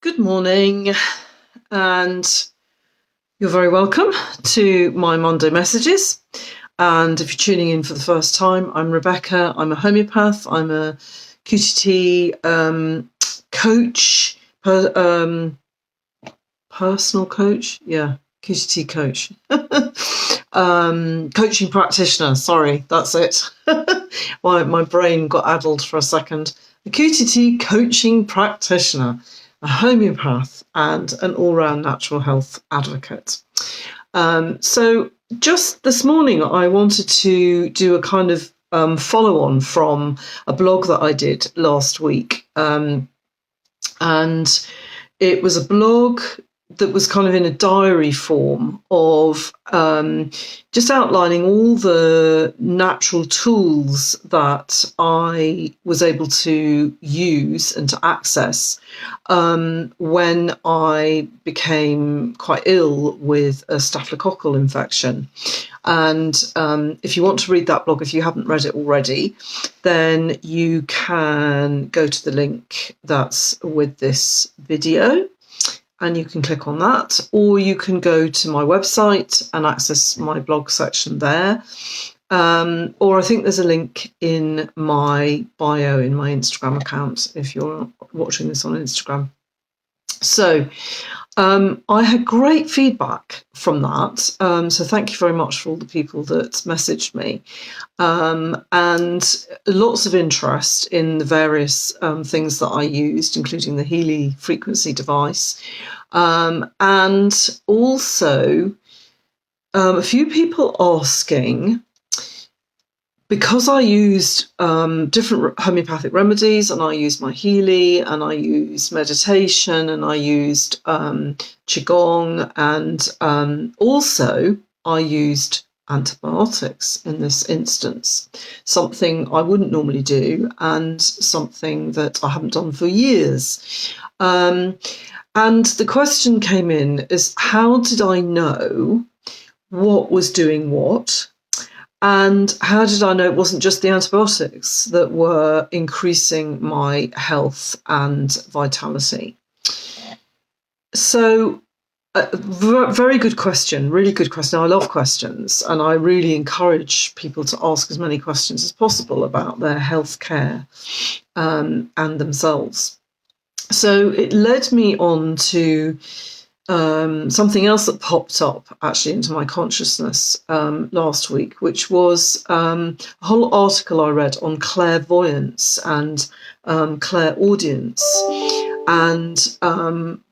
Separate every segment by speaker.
Speaker 1: Good morning, and you're very welcome to my Monday messages. And if you're tuning in for the first time, I'm Rebecca. I'm a homeopath. I'm a QTT coach, personal coach. Yeah, QTT coach. Coaching practitioner. Sorry, that's it. My brain got addled for a second. A QTT coaching practitioner, a homeopath, and an all-round natural health advocate. So just this morning, I wanted to do a kind of follow-on from a blog that I did last week. And it was a blog that was kind of in a diary form of just outlining all the natural tools that I was able to use and to access when I became quite ill with a staphylococcal infection. And if you want to read that blog, if you haven't read it already, then you can go to the link that's with this video, and you can click on that, or you can go to my website and access my blog section there. Or I think there's a link in my bio in my Instagram account if you're watching this on Instagram. So I had great feedback from that. So thank you very much for all the people that messaged me. And lots of interest in the various things that I used, including the Healy frequency device. And also a few people asking, because I used different homeopathic remedies, and I used my Healy, and I used meditation, and I used Qigong, and also I used antibiotics in this instance, something I wouldn't normally do and something that I haven't done for years. And the question came in is, how did I know what was doing what? And how did I know it wasn't just the antibiotics that were increasing my health and vitality? So, very good question, really good question. I love questions, and I really encourage people to ask as many questions as possible about their health care and themselves. So it led me on to something else that popped up actually into my consciousness last week, which was a whole article I read on clairvoyance and clairaudience and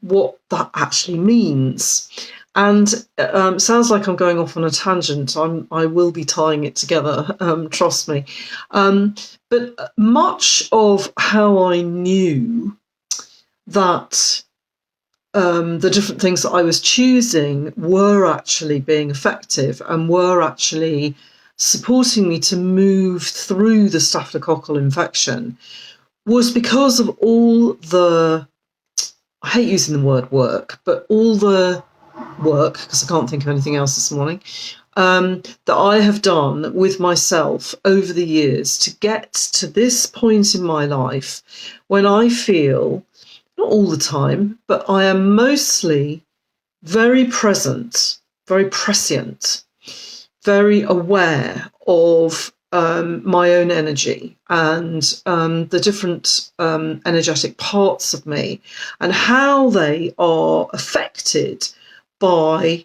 Speaker 1: what that actually means. And sounds like I'm going off on a tangent. I will be tying it together, trust me. But much of how I knew that the different things that I was choosing were actually being effective and were actually supporting me to move through the staphylococcal infection was because of all the, I hate using the word work, but all the work, because I can't think of anything else this morning, that I have done with myself over the years to get to this point in my life when I feel, not all the time, but I am mostly very present, very prescient, very aware of my own energy and the different energetic parts of me and how they are affected by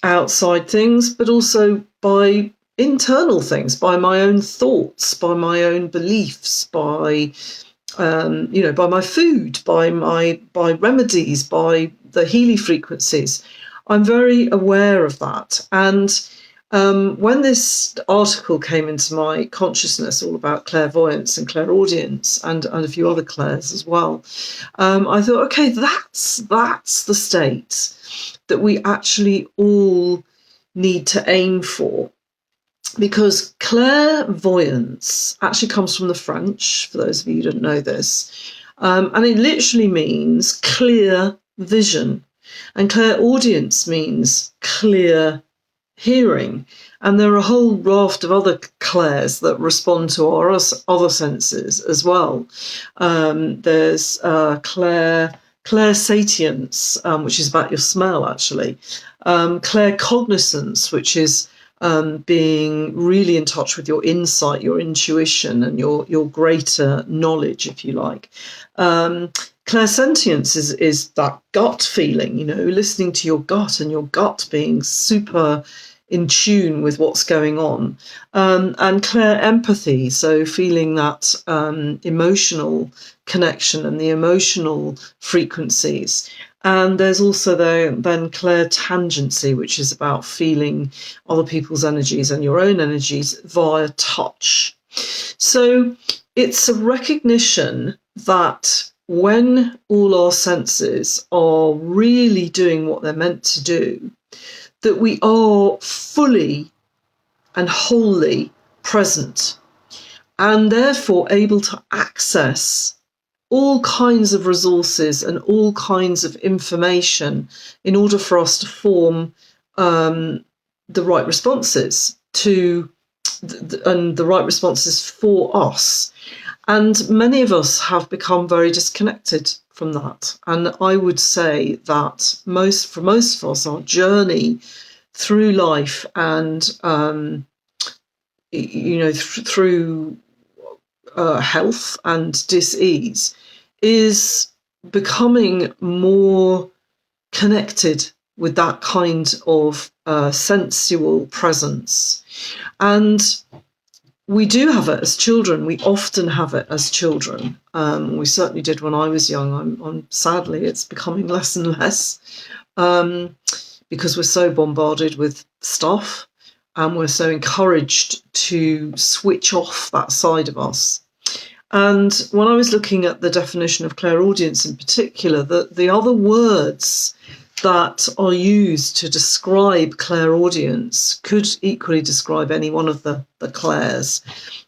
Speaker 1: outside things, but also by internal things, by my own thoughts, by my own beliefs, by by my food, by remedies, by the Healy frequencies. I'm very aware of that. And when this article came into my consciousness, all about clairvoyance and clairaudience and a few other clairs as well, I thought, okay, that's the state that we actually all need to aim for. Because clairvoyance actually comes from the French, for those of you who don't know this, and it literally means clear vision. And clairaudience means clear hearing. And there are a whole raft of other clairs that respond to our other senses as well. There's clairsentience, which is about your smell, actually, claircognizance, which is being really in touch with your insight, your intuition, and your greater knowledge, if you like. Clairsentience is that gut feeling, listening to your gut and your gut being super in tune with what's going on. And clair empathy, so feeling that emotional connection and the emotional frequencies. And there's also then clairtangency, which is about feeling other people's energies and your own energies via touch. So it's a recognition that when all our senses are really doing what they're meant to do, that we are fully and wholly present and therefore able to access all kinds of resources and all kinds of information in order for us to form the right responses and the right responses for us. And many of us have become very disconnected from that. And I would say that for most of us, our journey through life and through health and dis-ease is becoming more connected with that kind of sensual presence. And we do have it as children. We often have it as children. We certainly did when I was young. Sadly, it's becoming less and less because we're so bombarded with stuff and we're so encouraged to switch off that side of us. And when I was looking at the definition of clairaudience in particular, the other words that are used to describe clairaudience could equally describe any one of the clairs.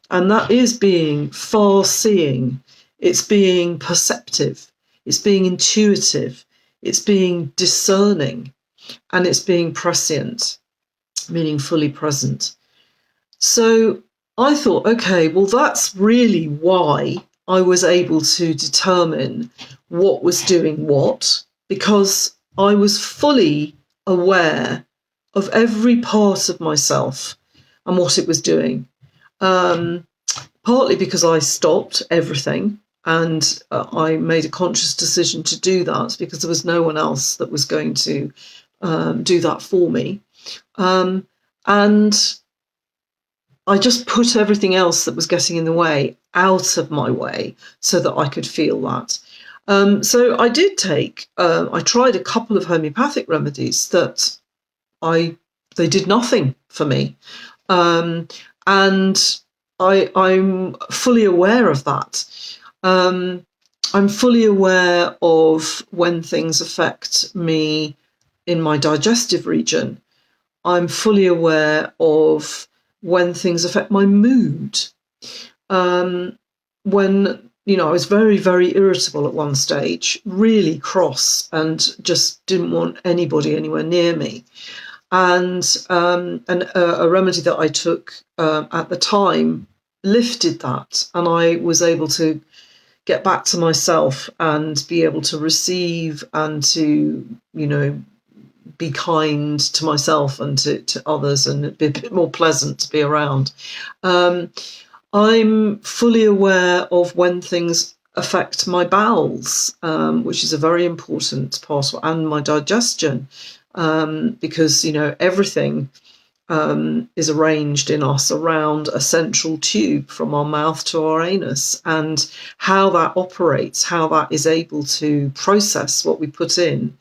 Speaker 1: And that is being far-seeing, it's being perceptive, it's being intuitive, it's being discerning, and it's being prescient, meaning fully present. So I thought, okay, well, that's really why I was able to determine what was doing what, because I was fully aware of every part of myself and what it was doing. Partly because I stopped everything and I made a conscious decision to do that because there was no one else that was going to do that for me. And I just put everything else that was getting in the way out of my way so that I could feel that. So I did I tried a couple of homeopathic remedies that they did nothing for me. And I'm fully aware of that. I'm fully aware of when things affect me in my digestive region. I'm fully aware of when things affect my mood. When I was very, very irritable at one stage, really cross, and just didn't want anybody anywhere near me. And a remedy that I took at the time lifted that, and I was able to get back to myself and be able to receive and to, be kind to myself and to others and be a bit more pleasant to be around. I'm fully aware of when things affect my bowels, which is a very important part, and my digestion, because, everything is arranged in us around a central tube from our mouth to our anus, and how that operates, how that is able to process what we put in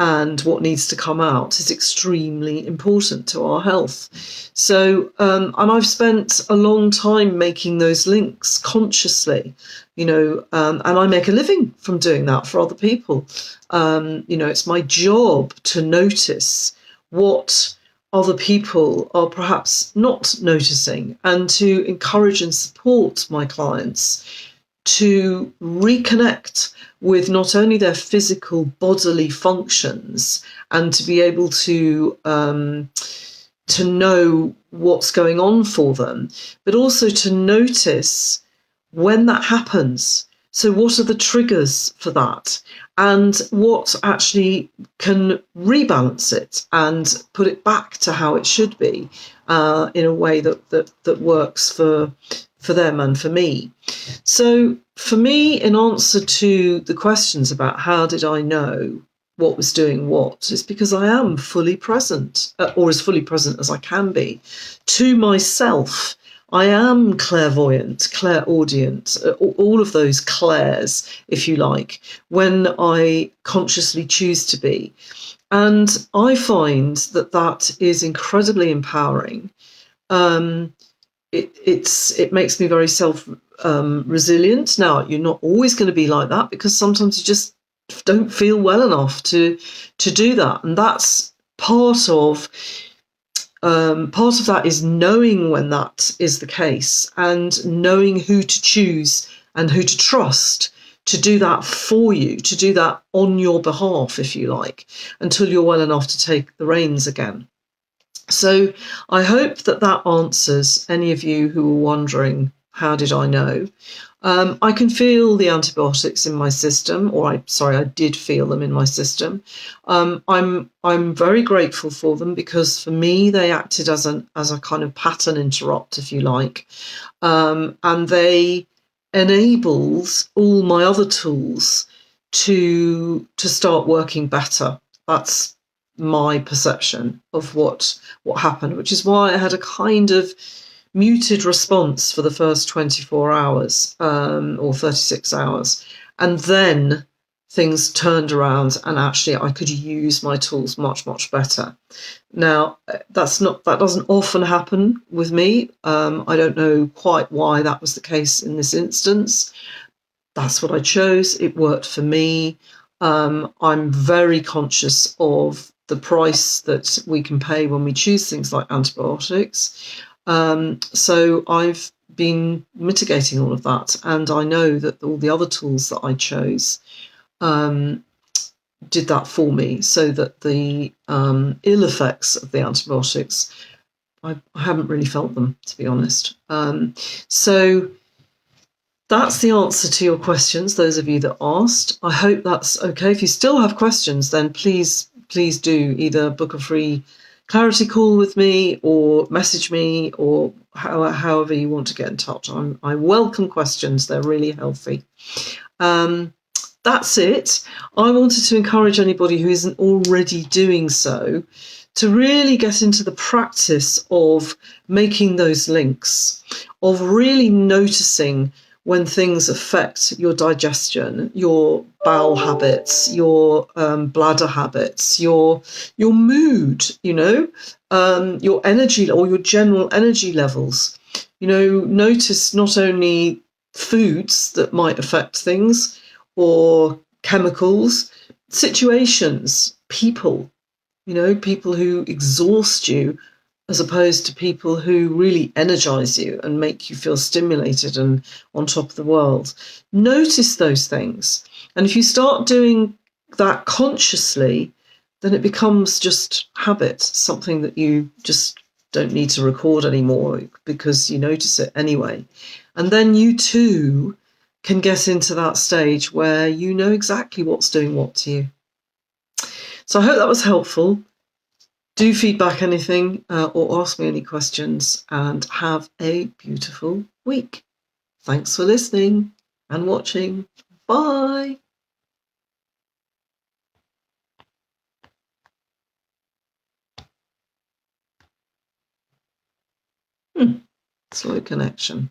Speaker 1: and what needs to come out is extremely important to our health. So, and I've spent a long time making those links consciously, and I make a living from doing that for other people. It's my job to notice what other people are perhaps not noticing and to encourage and support my clients to reconnect with not only their physical bodily functions and to be able to know what's going on for them, but also to notice when that happens So what are the triggers for that? And what actually can rebalance it and put it back to how it should be, in a way that works for them and for me. So for me, in answer to the questions about how did I know what was doing what, it's because I am fully present, or as fully present as I can be, to myself. I am clairvoyant, clairaudient, all of those clairs, if you like, when I consciously choose to be. And I find that is incredibly empowering. It makes me very resilient. Now, you're not always going to be like that, because sometimes you just don't feel well enough to do that, and that's part of that is knowing when that is the case, and knowing who to choose and who to trust to do that for you, to do that on your behalf, if you like, until you're well enough to take the reins again. So I hope that answers any of you who were wondering, how did I know? I can feel the antibiotics in my system, I did feel them in my system. I'm very grateful for them, because for me they acted as a kind of pattern interrupt, if you like, and they enabled all my other tools to start working better. That's my perception of what happened, which is why I had a kind of muted response for the first 24 hours, or 36 hours. And then things turned around, and actually I could use my tools much, much better. Now, that doesn't often happen with me. I don't know quite why that was the case in this instance. That's what I chose. It worked for me. I'm very conscious of the price that we can pay when we choose things like antibiotics. So I've been mitigating all of that, and I know that all the other tools that I chose did that for me, so that the ill effects of the antibiotics, I haven't really felt them, to be honest. So that's the answer to your questions, those of you that asked. I hope that's okay. If you still have questions, then please do either book a free clarity call with me, or message me, or however you want to get in touch. I welcome questions. They're really healthy. That's it. I wanted to encourage anybody who isn't already doing so to really get into the practice of making those links, of really noticing when things affect your digestion, your bowel habits, your bladder habits, your mood, your energy, or your general energy levels. Notice not only foods that might affect things, or chemicals, situations, people, people who exhaust you, as opposed to people who really energize you and make you feel stimulated and on top of the world. Notice those things. And if you start doing that consciously, then it becomes just habit, something that you just don't need to record anymore, because you notice it anyway. And then you too can get into that stage where you know exactly what's doing what to you. So I hope that was helpful. Do feedback anything, or ask me any questions, and have a beautiful week. Thanks for listening and watching. Bye. Slow connection.